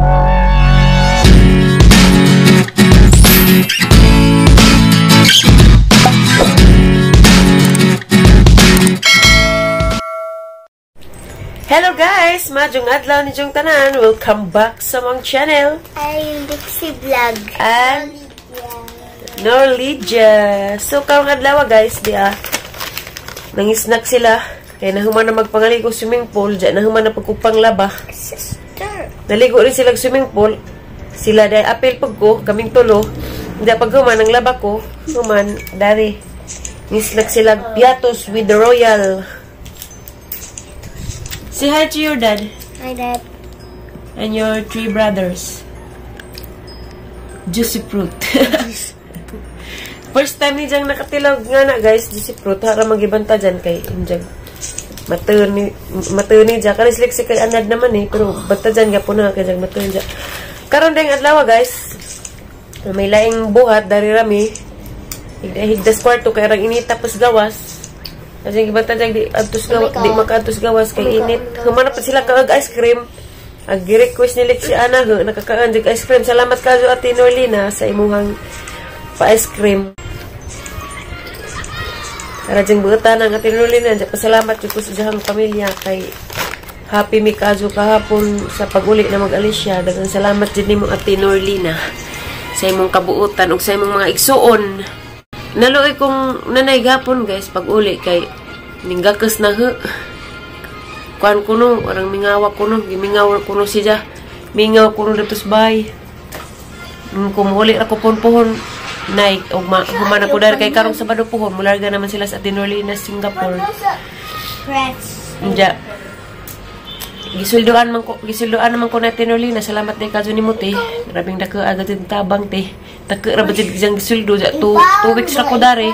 Hello guys! Majong adlaw ni Jong tanan. Welcome back sa mong channel. Ay, Dixie Vlog. And Norlidia. So, karong adlaw guys, nangisnak sila. Kaya nahuman na magpangaligo swimming pool. Diyan nahuman na pagkupang laba. Sister. Naligo rin sila swimming pool. Sila dahil apel pag ko, kaming tulo. Hindi pag human ang laba ko. Human, dari. Ngisnak sila piatos with the royal. Say hi to your dad. Hi, Dad. And your 3 brothers. Juicy fruit. First time ni Jang nakatilog nga na guys, juicy fruit. Hara magibanta dyan kay Jang. Matuyo ni Jang. Kanislik si kay Anad naman eh. Pero banta dyan nga po na kay Jang matuyo dyan. Karon ding adlaw guys. May laing buhat dari rami. Higdas kwarto kay rang init tapos gawas. Kasi gibanta dyan di makaantos gawas kay init. Humanap pa sila kaag ice cream. Ag-request nilik si Ana nakakakaan dyan ice cream. Salamat kayo Ate Norlina sa imuhang pa-ice cream. Para dyan buutan ang Ate Norlina. Pasalamat yung po sa dyan pamilya kay happy mi kazo kahapon sa pag-uli na mag-alisya. Dagang salamat dyan mo Ate Norlina sa imong kabuutan o sa imong mga igsuon. Naluoy kong nanay gapon guys pag-uli kay ninggakas na kuan kuno orang mingawa kuno gimingaw kuno siya mingaw kuno datos bay kumuli ako pohon nay og humana ko dar kay karong Sabado pohon mularga naman sila sa Tinorlina Singapore ja gisuldoan naman ko na Tinorlina salamat day kaso ni Muti grabing dako agad yung tabang te taka ra budget jang gisuldo ja 2 weeks ra ko dare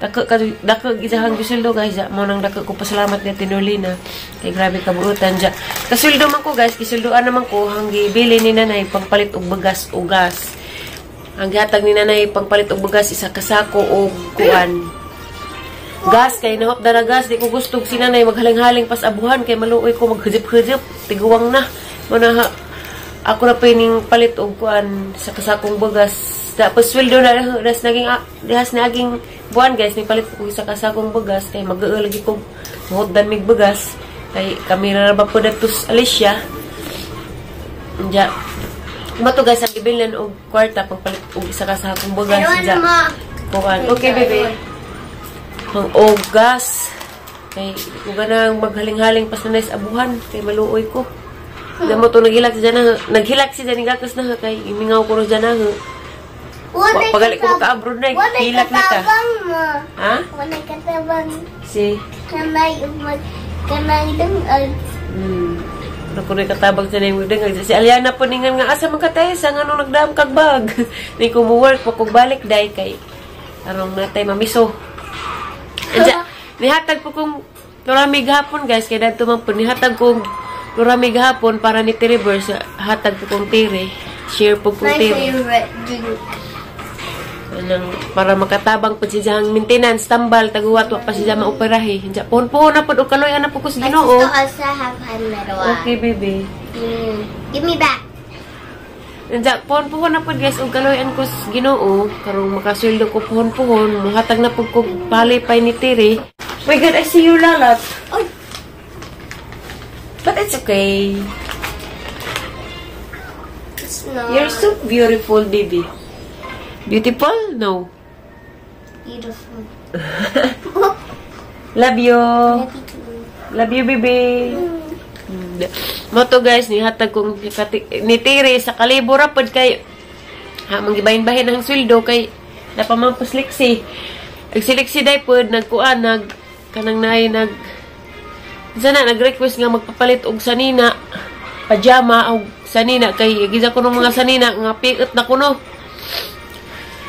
dako gizahang gisuldo guys ja mo nang dako ko pasalamat ni Tinorlina kay grabe kabuutan ja kasuldo man ko guys gisuldoan naman ko hang gibili ni nanay pangpalit og bugas ugas ang gihatag ni nanay pangpalit og bugas isa ka sako og kuan gas kay nahop na gas di ko gusto si nanay maghaling-haling pas abuhan kay maluoy ko maghujip-hujip tiguwang na mana ako na pining palit og kuan sa kasakong bugas tapos sweldo na dihas naging buwan guys ni palit ko sa kasakong bugas kay mag-uul lagi ko muhuddan mig bugas kay kami ra ba po datos Alicia ja mato guys ang ibilhan og kwarta pagpalit og isa kasakong bugas ja kuan okay baby ang ogas kay kung ganang maghaling-haling pas na sa abuhan kay maluoy ko damo to naghilak si dyan gakas na kay imingaw ko ro dyan na pagali ko ka-abroad na hilak na ta ha? Wala katabang si kanay dungal ako na katabang sa nang dungal si Aliana po ningan nga asa mga katesa nga nung nagdaam kagbag ni ko mo work pagkugbalik day kay arong natay mamiso anja nihatag po kong turami gahapon guys kaya dito man po nihatag kong turami gahapon para ni Reverse hatag po kong tire share po kong tire my favorite drink para makatabang po siya ang maintenance tambal taguwat pa siya maoperahe anja pohon na po o kaloy ana po ko sa Ginoo I also have another one okay baby give me back anja pohon na po guys og kaloyan ko sa Ginoo karong makasweldo ko pohon muhatag na po ko palipay ni Tiri. My God, I see your lalat. Oh. But it's okay. it's not You're so beautiful, baby. Beautiful? No. beautiful Love you. Love you, baby. Moto guys, nihatag kong ni Tiri sa kalibura pod kay manggibahin-bahin ang sweldo kay napamampusleksi. Agsiliksi day pod nagkuan kanang nay nag-request nga magpapalit og sanina pajama og sanina kay giza ko ng mga sanina nga piot na kuno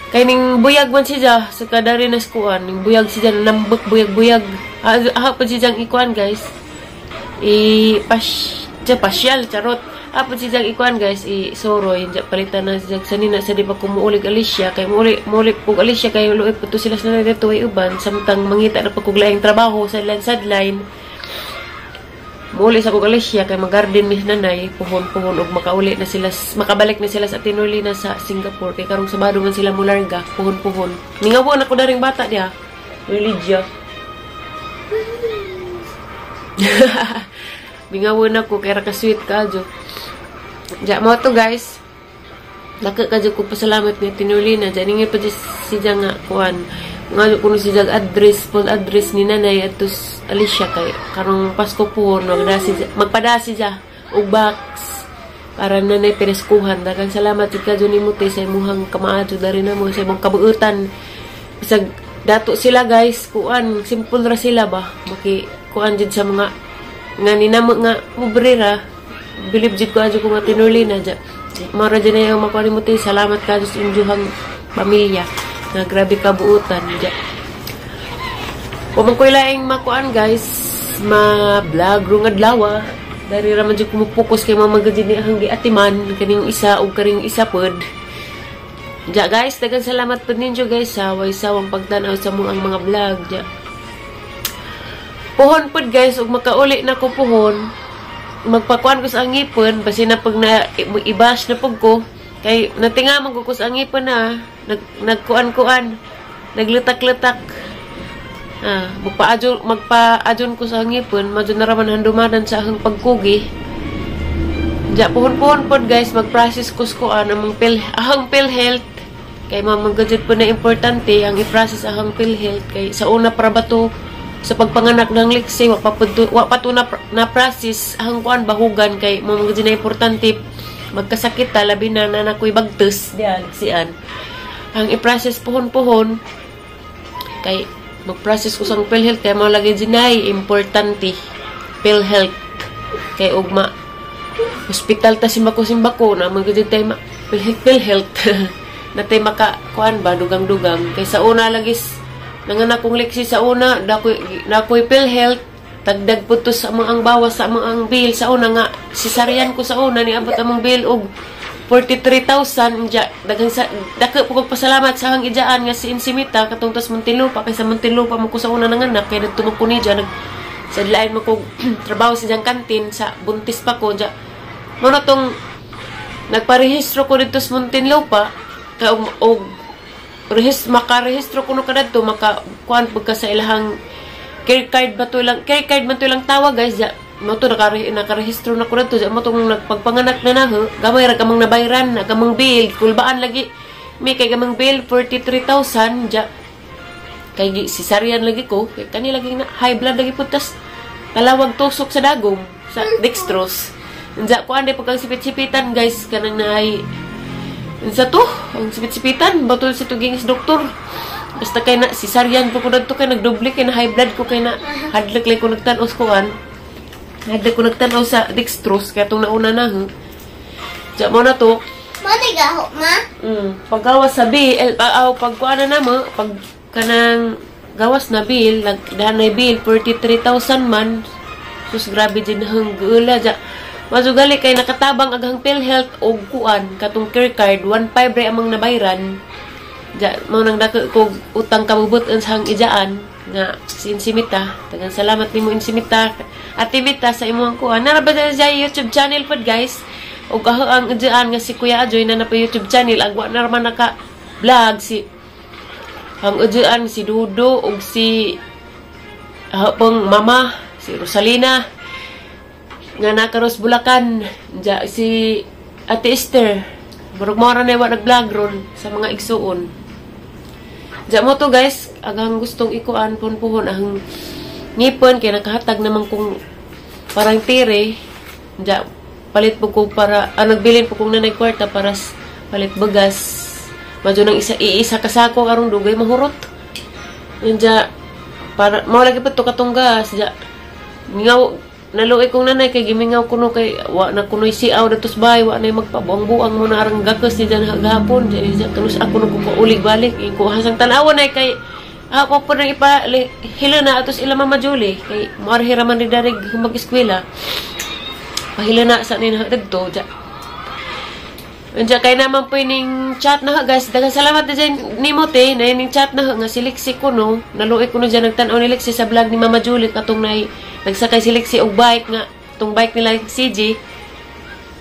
kay ning buyag man siya sa kadari na skuan ning buyag siya nambok buyag pa siya ikuan guys pasyal charot Apo si jag ikuan guys soroy ja palitan na si jag sanina sa di pa kumuulig Alicia kay muuli pug Alicia kay luoy puto sila sa dito ay uban samtang mangita na pagkuglaing trabaho sa sadline Muli sa kong Alicia kay mag-garden mis nanay, puhon-puhon og makabalik na sila sa Tinolina sa Singapore kay karong Sabado man sila mularga, puhon-puhon. Ningawon ako daring bata diha, Religia. Ningawon ako kay ra ka sweet kadyo. Ja mo to guys. Dako kadyo ko pasalamat ni Tinolina, ja ningi pa si nga kuan. Nga kuno si full address ni nanay at Alicia kay karong Pasko po magpadasi siya og box para nanay pereskuhan. Daghang salamat jud kadyo nimo te sa imong kamaadyo dari na mo sa imong kabuutan. Bisag dato sila guys, kuan simple ra sila ba maki kuan jud sa mga nga ninamo nga pobrera. Believe jud ko adyo ko nga Tinolina ja. Mara jud na yung makuha mo te. Salamat kadyo sa inyong pamilya. Na grabe kabuutan dyan. Kung magkuilaing makuan guys, ma-vlog rung adlawa, dari raman dyan kumupokus kay mga magazine ni ahang giatiman, kaning isa o kaning isa pod. Dyan guys, dagan salamat po ninyo guys sa waysawang pagtanaw sa mga mga vlog dyan. Puhon pod guys, ug makauli na ko puhon, magpakuan ko sa angipon, basi na pag na-ibash na pag ko, kay natingaman ko sa angipon na, nagkuan-kuan, nagletak-letak. Magpa-adyon ko sa angipon, madyo na raman handumanan sa ahang pagkugi. Diya, puhon-puhon po guys, mag-process ko kuan amang ahang PhilHealth. Kay mamagajit po na importante, ang i-process ahang PhilHealth. Kay sa una para ba to, sa pagpanganak ng liksi, wa pa to na-process, ahang kuan bahugan, kay mamagajit na importante, magkasakit labi na nakoy bagtes diya liksian. Ang i-process puhon-puhon kay mag-process ko sang PhilHealth kay mao lagi dinay importante PhilHealth kay ugma hospital ta simbako na magudid tay PhilHealth na tay maka kuan ba dugang-dugang kay sa una lagi nanganak kong liksi sa una nakoy PhilHealth tagdag po to sa ang bawas sa ang bill sa una nga sisaryan ko sa una ni abot among bill og 43,000 dako po pasalamat sa hang ijaan nga si Insimita katong tas Muntinlupa kay sa Muntinlupa mo ko sa una nanganak kay nagtumog ko ni diyan sadlain mo ko trabaho sa diyang kantin sa buntis pa ko diya mo na tong nagparehistro ko dito sa Muntinlupa kay og makarehistro ko no kadto makakuan pagka sa ilahang care card man to lang tawag guys ya mo to nakarehistro na ko dito mo tong nagpagpanganak na naho gamay ra kamang nabayran na kamang bill kulbaan lagi may kay kamang bill 43,000 ja kay sisaryan lagi ko kay kani lagi na high blood lagi putas kalawag tusok sa dagom sa dextrose ja ko ande pagkang sipit-sipitan guys kanang naay sa to ang sipit-sipitan batul si tuging doktor. Basta kay na sisaryan po ko dito kay nagdoble kay na high blood ko kay na hadlak lay ko nagtan-aw kuan. Hadlak ko nagtan-aw sa dextrose kay tong nauna na ho. Diya mo na to. Manigaho ma? Paggawas sa bill, pagkuana na mo, pag kanang gawas na bill, nagdahanay bill 43,000 man. Sus grabe din hang gula ja. Mazugali kay nakatabang aghang PhilHealth og kuan katong care card 1.5 ra amang nabayran. Ja, mo nang dako ko utang kabubuton sa hang ijaan nga si Insimita. Daghang salamat nimo Insimita. Atimita sa imong kuan. Naraba sa YouTube channel pod guys. Og ang ijaan nga si Kuya Ajoy na pa YouTube channel agwa na raman naka vlog si ang ijaan si Dudo og si pang mama si Rosalina nga nakaros Bulacan. Ja, si Ate Esther. Murag mo na wa nag-vlog ron sa mga igsuon. Diya mo to guys, agang gustong ikuan puhon ang ngipon kay nakahatag naman kung parang tire. Diya, palit po ko para, nagbilin po kong nanay kwarta para palit bagas. Madyo nang iisa kasako arong dugay mahurot. Diya, para, mawalagi pa to katong gas. Diya, naluoy kong nanay kay gimingaw kuno kay wa na kunoy siaw datos bay wa nay magpabuang-buang mo na arang gakas di jan gahapon di kanus ako nagko ulig balik ko hasang tan-awon ay kay ako po nang ipa hila na atos ila mama Julie kay marhiraman ri darig mag-eskwela pahila na sa nin dagto ja Anja kay naman po ning chat na guys. Daghang salamat na dyan ni Mote na ning chat na nga si Lexi ko no. Naluoy ko no dyan nagtan-aw ni Lexi sa vlog ni Mama Julie katong nagsakay si Lexi og bike nga katong bike nila CG.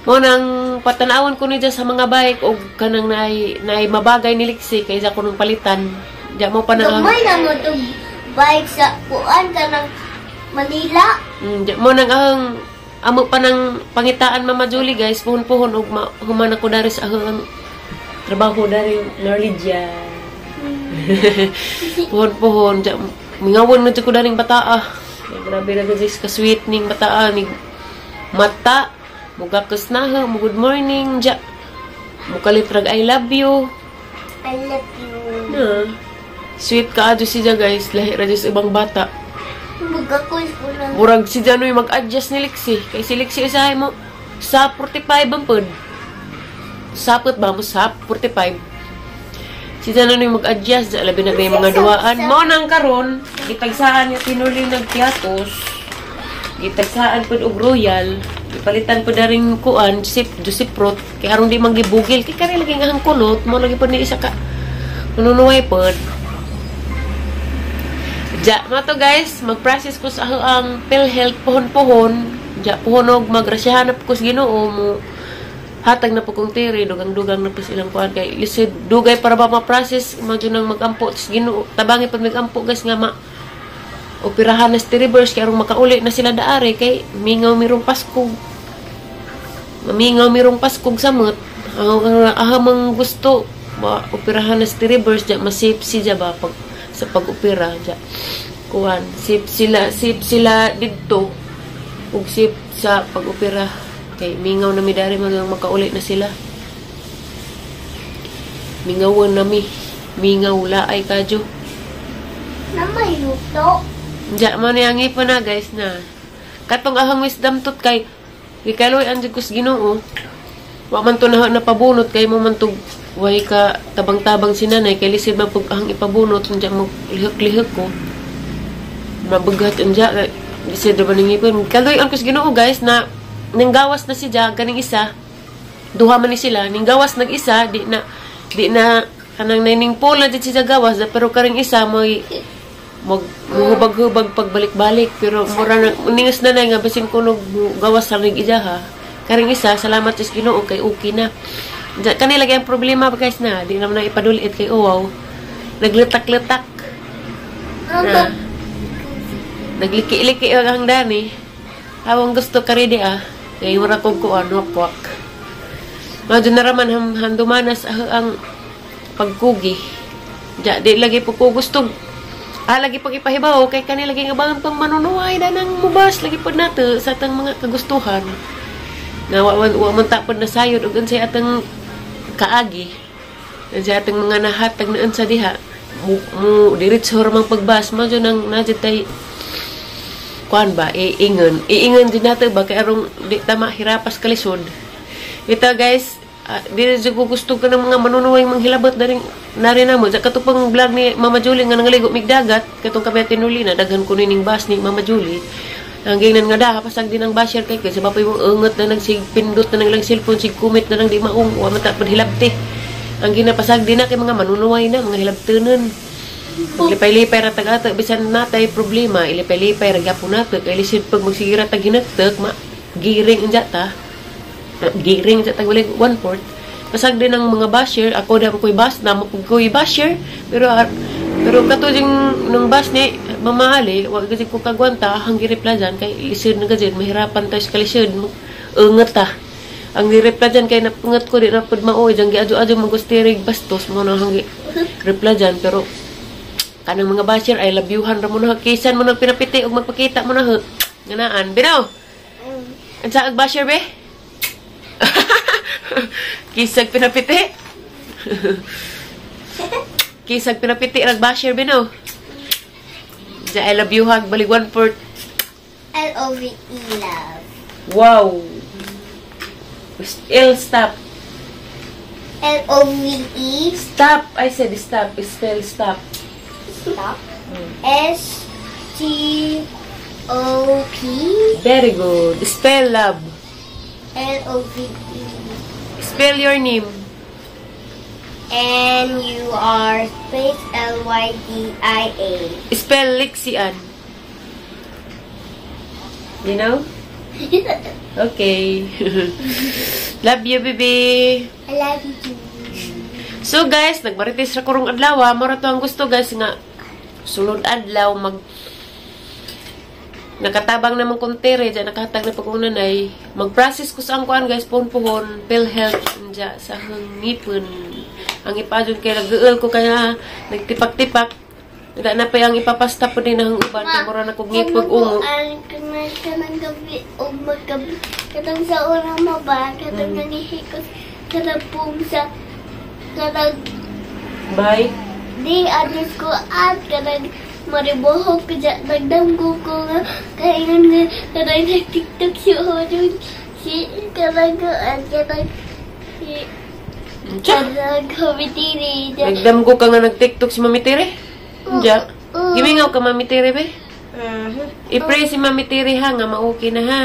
Mo nang patanawon ko ni sa mga bike o kanang nay mabagay ni Lixie kay sa kunong palitan. Diya mo pa na Gamay na mo itong bike sa kuan ka ng Manila. diya mo nang amo pa ng pangitaan Mama Julie guys, puhon-puhon og human ako dari sa ang trabaho dari Norwegia. Puhon-puhon diya mingawon na ko daring bataa. Grabe na guys ka sweet ning bataa ning mata. Mugakos na ha, good morning, ja. Mukalitrag I love you. I love you. Na. Sweet ka adyo siya guys, lahi ra sa ibang bata. Mugakos ko na. Murag si Janoy mag-adjust ni Lixie. Kay si Lixie usahay mo, sa 45 ang pod. Sapot ba mo sa 45? Si Janoy mag-adjust, labi na ba yung mga duwaan. Mao nang karon, gitagsaan yung tinuli nagtiatos. Gitagsaan pod og royal. Ipalitan po na rin kuan, Joseph Prot. Kaya harong di manggibugil. Kaya kari lagi nga ang kulot. Mo lagi po ni isa ka. Manunuway po. Ja, mato guys. Mag-process ko sa ang PhilHealth pohon-pohon. Ja, pohonog. Magrasyahan na po ko sa Ginoo mo. Hatag na po kong tiri. Dugang-dugang na po silang kuan. Kaya lisid, dugay para ba ma-process. Madyo nang mag-ampo sa Ginoo. Tabangi pa mag-ampo guys nga operahan na sa reverse kaya makauli na sila daari kay mingaw mirong Paskog. Mingaw mirong Paskog samot. Ahamang gusto ba operahan na sa reverse ja masip siya ba pag sa pag-opera ja. Kuan, sip sila didto ug sip sa pag-opera kay mingaw na mi dari makauli na sila. Mingawon na mi. Mingaw laay kadyo. Namay luto. Diya, man yung ipon na guys na. Katong ahang wisdom tot kay ikaloy ang Diyos Ginoo. Wa man to na napabunot kay mo man to way ka tabang-tabang sinanay kay lisod man pag ahang ipabunot diya mo lihok-lihok ko. Mabugat diya lisod ba ning ipon. Kaloy ang Diyos Ginoo guys na ninggawas na si Diya ganing isa. Duha man ni sila ninggawas nag-isa di na kanang nining pool na di siya gawas pero karing isa mo'y hubag-hubag pagbalik-balik pero mura na uningas na nga basin kunog gawas sa rig-ija ha karing isa salamat sa Ginoo kay okay na kanila lagi ang problema guys na di naman na ipadulit kay wow nagletak-letak na nagliki-liki ang dani hawang gusto ka rin kay mura kong kuan wakwak madyo na raman handumanas ang pagkugi di lagi po ko gusto lagi pag ipahibaw kay kanila lagi nga bang pang manunuway na nang mubas lagi po nato sa atang mga kagustuhan na wa man tapod na sayod ug unsay atang kaagi unsay atang mga nahatag na unsa diha mo diretso ramang pagbas mo jud nang najitay kuan ba iingon din nato ba kay arong di tama hirapas kalisod ito guys dili ko gusto ka ng mga manunuway manghilabot na rin mo. Sa katupang vlog ni Mama Julie nga nangaligo migdagat, katong kami tinuli na, daghan ko nining bus ni Mama Julie. Ang gingnan nga daha, pasag din ang basher kay kasi mapay mong ungot na pindot na nang cellphone, kumit na nang di maung, wa man tapod hilabte. Ang ginapasag din na kay mga manunuway na, mga hilabtunon. Lipay-lipay ratag ata, bisan natay problema, ilipay-lipay ragapon nato, kay lisid pag magsigira tag ginagtag, giring ang jata. Giring sa tagwalig 1/4 pasag din ng mga basher ako daw ko'y bas na mapugkoy basher pero katulad ng bus ni mamahali wag kasi ko kagwanta hang gireplajan kay lisod na gazid mahirapan tayo sa kalisod unget ang gireplajan kay napungat ko di na pud maoy jang giadyo-adyo magustirig bastos mo na hang replajan pero kanang mga basher I love you-han ra mo na kisan mo nang pinapiti og magpakita mo na ganaan binaw ang saag basher be Kisag pinapiti. Kisag pinapiti nagbasher bino. I love you hug balik 1/4. L-O-V-E love. Wow. L stop. L-O-V-E. Stop. I said stop. Spell stop. Stop. S-T-O-P. Very good. Spell love. L-O-V-E. Spell your name. N-U-R space L-Y-D-I-A. Spell Lixian. You know? Okay. Love you, baby. I love you too. So guys, nagmarites ra kurong adlaw. Mora to ang gusto guys nga sulod adlaw nakatabang naman kong tere dyan, nakahatag na pag-unanay. Mag-process ko sa ang kuan guys, pohon-pohon, PhilHealth dyan sa ngipon. Ang ipadyon kaya nag-uul ko kaya nagtipak-tipak. Hindi na pa yung ipapasta po din ng uban. Kaya mura na kong ngipag ungo. Kanang gabi o maggabi. Katang sa unang maba, katang nangihikos, katang pumsa, katang Bye. di address ko at katang maribohok ka dyan, nagdamgo ko nga, kaingan nga, katang nag-tiktok si Odon, si katang si katang komitiri dyan. Nagdamgo ka nga nag-tiktok si Mami Tere? Diyan. Gimingaw ka Mami Tere be? I-pray si Mami Tere ha, nga ma-okay na ha.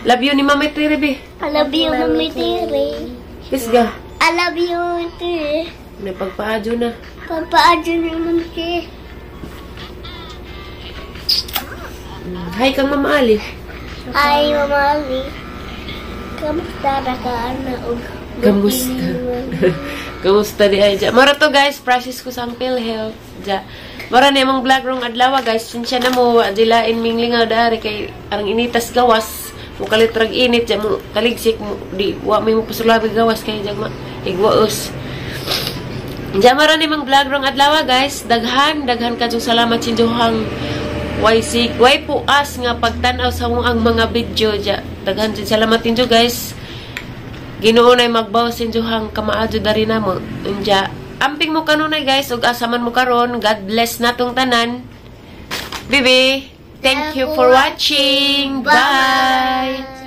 Love you ni Mami Tere be? I love you, Mami Tere. Yes ga. I love you, Tere. Napagpaadyo na. Papaadyo naman siya. Hi kang Mama Ali. Ay, Mama Ali. Kamusta na ka, Ana? Kamusta? Kamusta di ay dyan. Mara to guys, process ko sa PhilHealth. Dyan. Mara na yung vlog rong adlaw guys. Sinsya na mo, adilain ming lingaw dari kay arang initas gawas. Mukalitrag init dyan mo kaligsik mo. Di, wa may mo pasulabi gawas kay dyan ma. Igwaos. Dyan mara na yung vlog rong adlaw guys. Daghan ka dyan salamat sinjuhang way po as nga pagtanaw sa mong ang mga video dyan. Daghan dyan salamat injo guys. Ginoo na magbawas sinjuhang kamaadyo dari na mo. Dyan. Amping mo kanunay guys. Ug asaman mo karon. God bless natong tanan. Bibi. Thank you for watching. Bye!